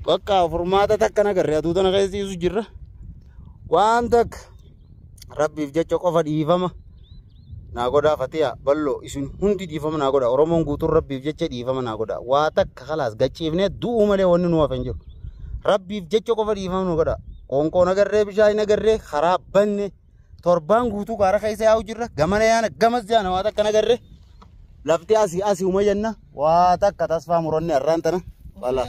بقى فرماتا تكنا قرية دوتنا غيزي يسو جرة وانتك ربي فجأة قفا ديفما ناقودا فتيا بلو اسن هندي ديفما ناقودا ورمون قوتور ربي فجأة ديفما ناقودا واتك خلاص قچيفنه دو ملي وننوا فنجر ربي فجأة قفا ديفما ناقودا onko nagarre bishay nagarre kharab banne torban guutu gara khayse yaw jirra gamana yana gamas jana wata kanagarre lafti asi umayanna wata katasfa muronne arrantana wala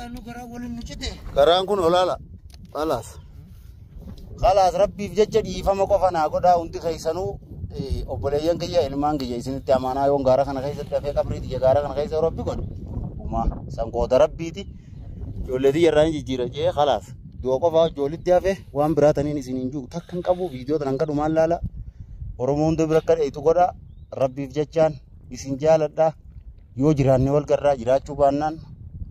garan kun olala خلاص ربي فجأة ديفما قفا ناقودا unti khaysanu obboleeyyan kiyya ilmaan kiyya isinitti amaanaa yoon gaara kana keessatti dafee qabriiti ya gaara kana keessa rabbi godhu uma sanqooda rabbiiti ijoolleetii yarraan jijjiira jee khalaas dua qofa ijoollitti hafe waan biraataniin isiniin jiru takkan qabu viidiyoo tan kadhumaan laala oromoo hunda bira akka dheetu godha rabbiif jechaan isin jaaladha yoo jiraanne wal garraa jiraachuu baannaan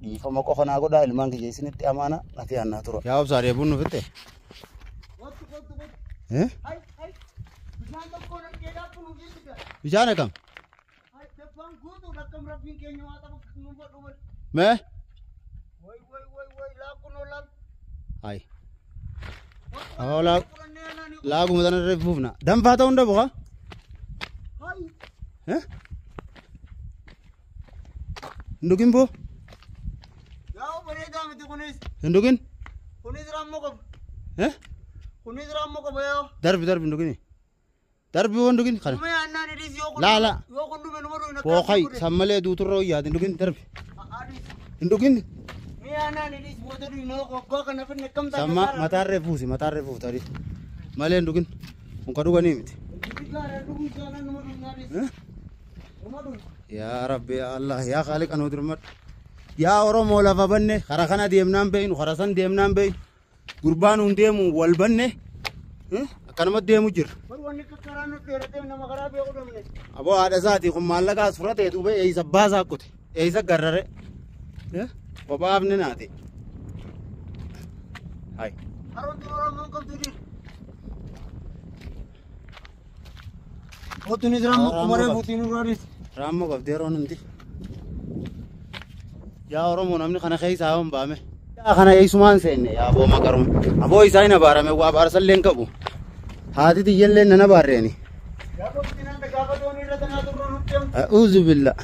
dhiifama qofa naa godha ilmaan kiyya isinitti amaana nafi annaa tura yaa obsaa deebuun nu fitte bishaan kam mee ay awala lagu mudana refufna dam fata unda boka ndugin bo yaw bare dam ti kunis ndugin rammo ko kunis rammo ko bayo darbi ndugin darbi won ndugin khana la yo ko ndume no ina ko khay samale du turo ya ndugin darbi ndugin sama matarre fusi tadi malen dugin unka duga ni miti ya rabbi ya allah ya khaliq anu durmat ya oromo la fabanne kharakana demnan beyin kharasan demnan beyin gurban undemu wal banne kanama demu jir abo ada zati kum malaga surate dube e sabbaza kote e isa garare وباب ننادي هاي هرون ترى من قبل تدي وتني درام كمره بوتينو راريس رامو قبل ديرون انتي يا ورمون امني خنا خيس هاون بامه يا خنا يسمان سين يا ابو مكرم ابو يساينا بارمه وابار سلين كبو هادي تيجن ننا باريني يا ابو تنان دغابدوني رتنا ترون اعوذ بالله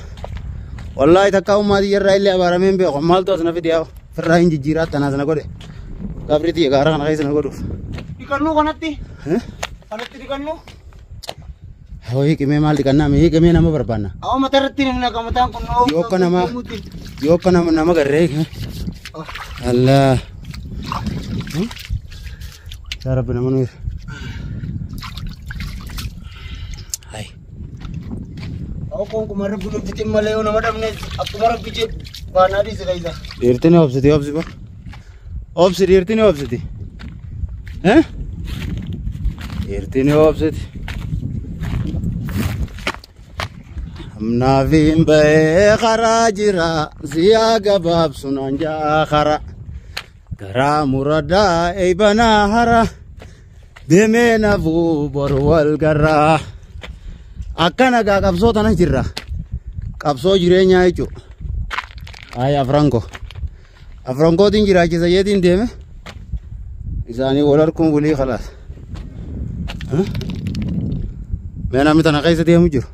والله تكاو ما دي الرأي بارمين بيو مال توس نفيديو في الرأي جيرات تنازنا كده كبرتي غارة كنا كيسنا كده يكنو كنتي كنتي يكنو هو هي كمية مال دكنا مي هي كمية نما بربانا أو ما ترتي نحنا كم تان كنو يوكنا ما نما كريه الله يا ربنا منوير Aku kemarin belum ditimpa Leo nama damne. Aku kemarin bijak banari sekali dah. Irtine opsiti ba? Opsiti irtine opsiti. Irtine opsiti. Amna vimbe kharajira ziyaga bab sunanja khara. Gara murada ibana hara. Demena vu borwal gara. Akana ga kapso tanah jirra kapso jirenya itu ay afranco din jira ki sayedin deme izani wolar kum buli khalas mena mitana kaysa demu jir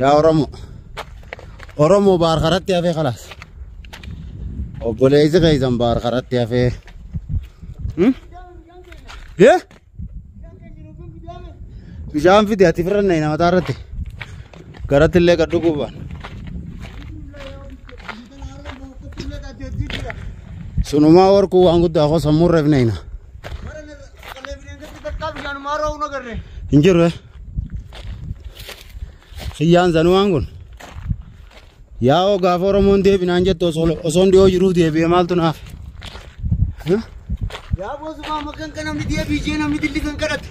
ya oromo bar kharat ya fe khalas obole ize kaysan bar kharat ya fe ye Bijam video tifran nahi na matarate karat le kaddu kuban sunuma or ku angu da ko samur rev nahi na injir re khiyan zanu angun yao gaforo monde binanje to solo osondi o juru de be mal to na ya bozu ma makan kana mi de bi je na mi dilli kan karat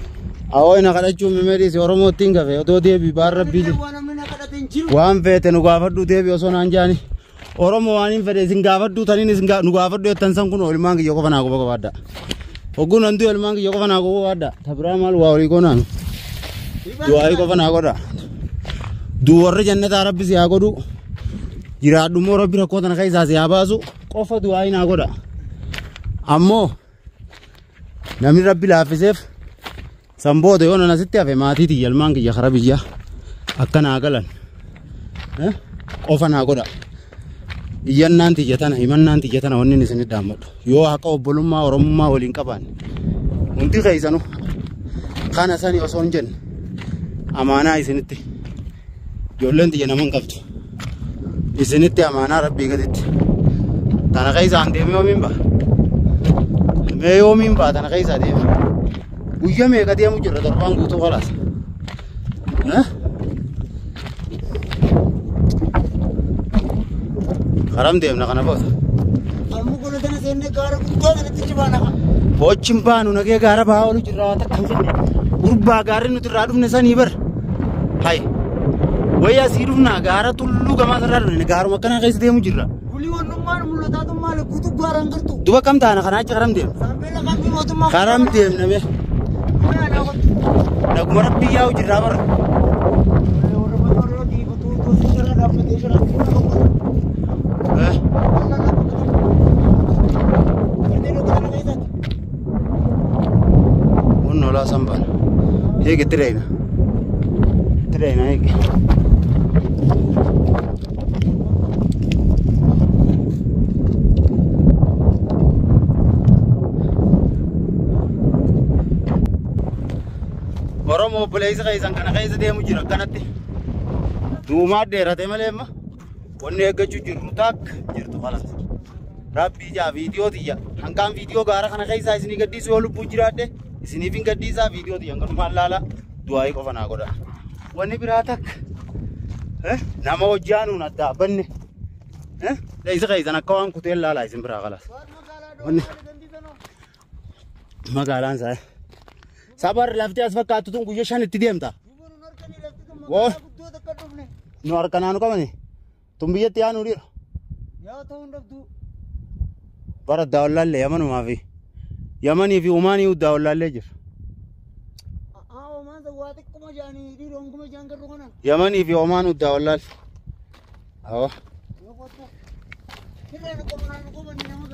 أو إن هذا الجو ممري سيرمو تينغ في أدو دي ببار ربي وام في تنوغافر دو دي بيوسون أنجاني أورمو وانين في سنغافر دو ثاني نوغافر دو تنسان كونو إلمان كي يوكو فناكو بكو بادا وكون أندو إلمان كي يوكو فناكو بادا تبرا مال واوري كونان دوائي كو فناكو دا دوار جنة ربي سياكو دو جراد دو مورو بيرا كوتان خيزا سيابازو كوفا دوائي ناكو دا ammoo namni rabbi laaffiseef sanboota yoo nana sitti hafe maatii tiyyalmaan kiyya kara biyya akkanaa galan qofa naa godha iyyannaan tiyya tana himannaan tiyya tana wanni isinit dhaammadhu yoo haqa obbolummaa oromummaa waliin qabaanne hundi keessanu kana sani osoo hin jenne amaanaa isinitti ijoolleen tiyya naman qabdu isinitti amaanaa rabbii gaditti tana keessaan deemee yoomiin ba'a mee yoomiin ba'a tana keessaa deeme guyyaa meeqa deemu jirra torbaan guutuu khalaas karam deemna kana boota ammoo gola tana seenne gaara guddaa kanatti cibaana bochin baanu nagee gaara ba'aa oolu jirra waan takka hin jenne gurbaa gaarri nuti irraa dhufne sanii bar hay wayyaa sii dhufnaa gaara tulluu gamaa sarraa dhufne gaaruma akkanaa keessa deemu jirra gulii wannummaan mul'ataatu maali guutuu gaaraan gartu duba kam taana kanaa achi karam deemna saambeela kambii mootummaa karam deemna mee naguma rabbii yaa'u jirraa bara Uno la sampan. Hege treina. Treina hege. Oromo bulleessa keessan kana keessa deemu jira kanatti. Duumaa dheerate malee amma wanni eeggachuu jirru takka jirtu falatti. Rabbii jaa viidiyoo tiyya hanqaan viidiyoo gaara kana keessaa isinii gaddiisu yoo lubbuu jiraadhe isiniif hin gaddiisaa viidiyoo tiyya garumaan laala du'aayii qofa naa godha. Wanni biraa takka nama hojjaanuun adda banne leessa keessan akka waan kuteen laalaa isin biraa qalas. Wanni magaalaan isaa sabar laftee as fakkaattu tun guyyaa 5 itti deemta. Woo nu harkanaanu qabani tun biyyatti yaanuu dhiira. yaa ta'uu hundabdu bara daawwallee yamanumaa fi yamanii fi umaanii daawwallee jira. Omaan waa xiqquma jaanii dhiiroon kuma jaan garuu kana. Yamanii fi omaan daawwallee. Awwa.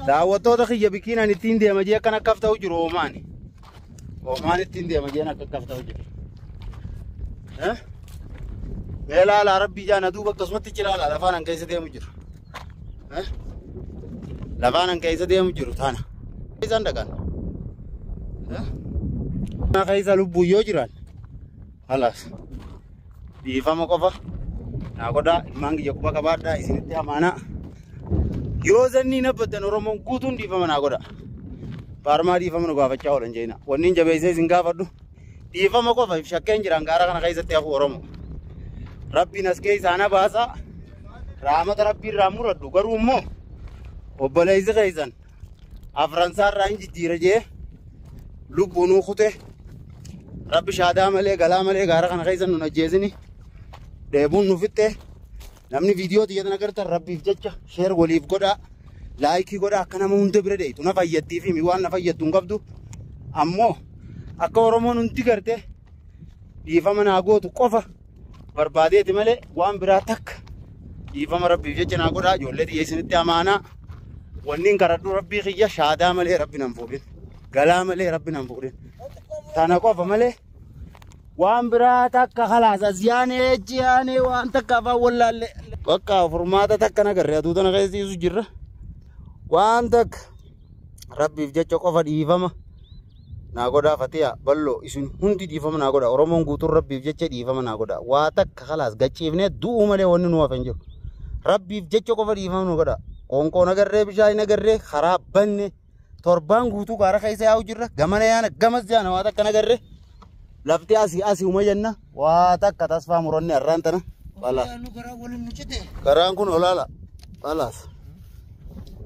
Daawwattoota kiyya bikiinaan ittiin deema jee akkan akkaaf ta'u jiru omaani. Omaan ittiin deema jeen akka akkaaf ta'u jiru. Meelaala rabbii jaana duuba akkasumatti cilaala lafaan an keessa deemu jiru. Lafaan an keessa deemu jiru taana. Isaan dhaqan. Keessa lubbuu yoo jiran halas dhiifama qofa naa godhaa ilmaan kiyya quba qabaadhaa isinitti amaanaa yoo zannii nabbadan Oromoon guutuun dhiifama naa godha. Paarmaa dhiifama nu gaafachaa oolan jeena wanni jabeessee isin gaafadhu dhiifama qofa if shakkeen jiran gaara kana keessatti hafu Oromoo. Rabbiin as keessaa na baasa raamata rabbii irraa muradhu garuu immoo obboleessi keessan afransaa irraa hin jijjiira jee lubbuunuu kute rabbi shaadaa malee galaa malee gaara kana keessan nun ajjeesini deebuun nu fitte namni viidiyoo tiyyatan agartan rabbiif jecha sheer waliif godhaa laayikii godhaa akka nama hunda bira deetu na fayyaddiif himi waan na fayyaddu hin qabdu ammoo akka Oromoon hundi garte dhiifama naa gootu qofa barbaadeeti malee waan biraa takka dhiifama rabbiif jecha naa godhaa ijoollee tiyya isinitti amaanaa wanni karadhu rabbii kiyya shaadaa malee rabbi nan fuudhin galaa malee rabbi nan fuudhin tana qofa malee waan biraa takka khalaas as yaanee jiyaanee waan takka afaan wallaalle bakka furmaata takka nagarre atuu tana keessi jirra waan takka rabbiif jecha qofa dhiifama naa godhaa fatiyaa bal'oo isin hundi dhiifama naa godhaa Oromoon guutuun rabbiif jecha dhiifama naa godhaa waa takka khalaas gachiifnee du'uu malee wanni nu hafe hin jiru rabbiif jecha qofa dhiifama nu godhaa qoonqoo nagarree bishaan nagarree karaa banne torbaan guutuu gaara keessa yaa'u jirra gamana yaana gamas yaana waa takka nagarree lafti asii uma jenna waa takka tasfaa muranne har'aan tana karaan kun olaala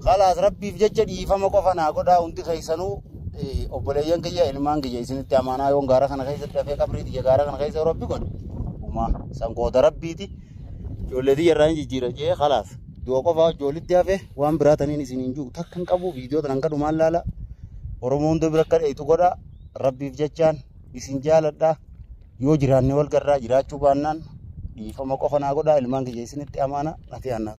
khalaas rabbiif jecha dhiifama qofa naa godhaa hundi keessanuu obboleeyyan kiyya ilmaan kiyya isinitti amaanaa yoon gaara kana keessatti hafee qabrii tiyya gaara kana keessa rabbi godhe uma sanqoota rabbiiti ijoollee tiyya irraa hin jijjiira jee khalaas du'a qofaa ijoollitti hafee waan biraa taniin isiniin jiru takka hin qabu viidiyoo tanan kadhumaan laala Oromoo hunda bira akka dheetu godha rabbiif jechaan isin jaaladhaa yoo jiraanne wal garraa jiraachuu baannaan dhiifama qofa naa godhaa ilmaan kiyya isinitti amaana nati annaa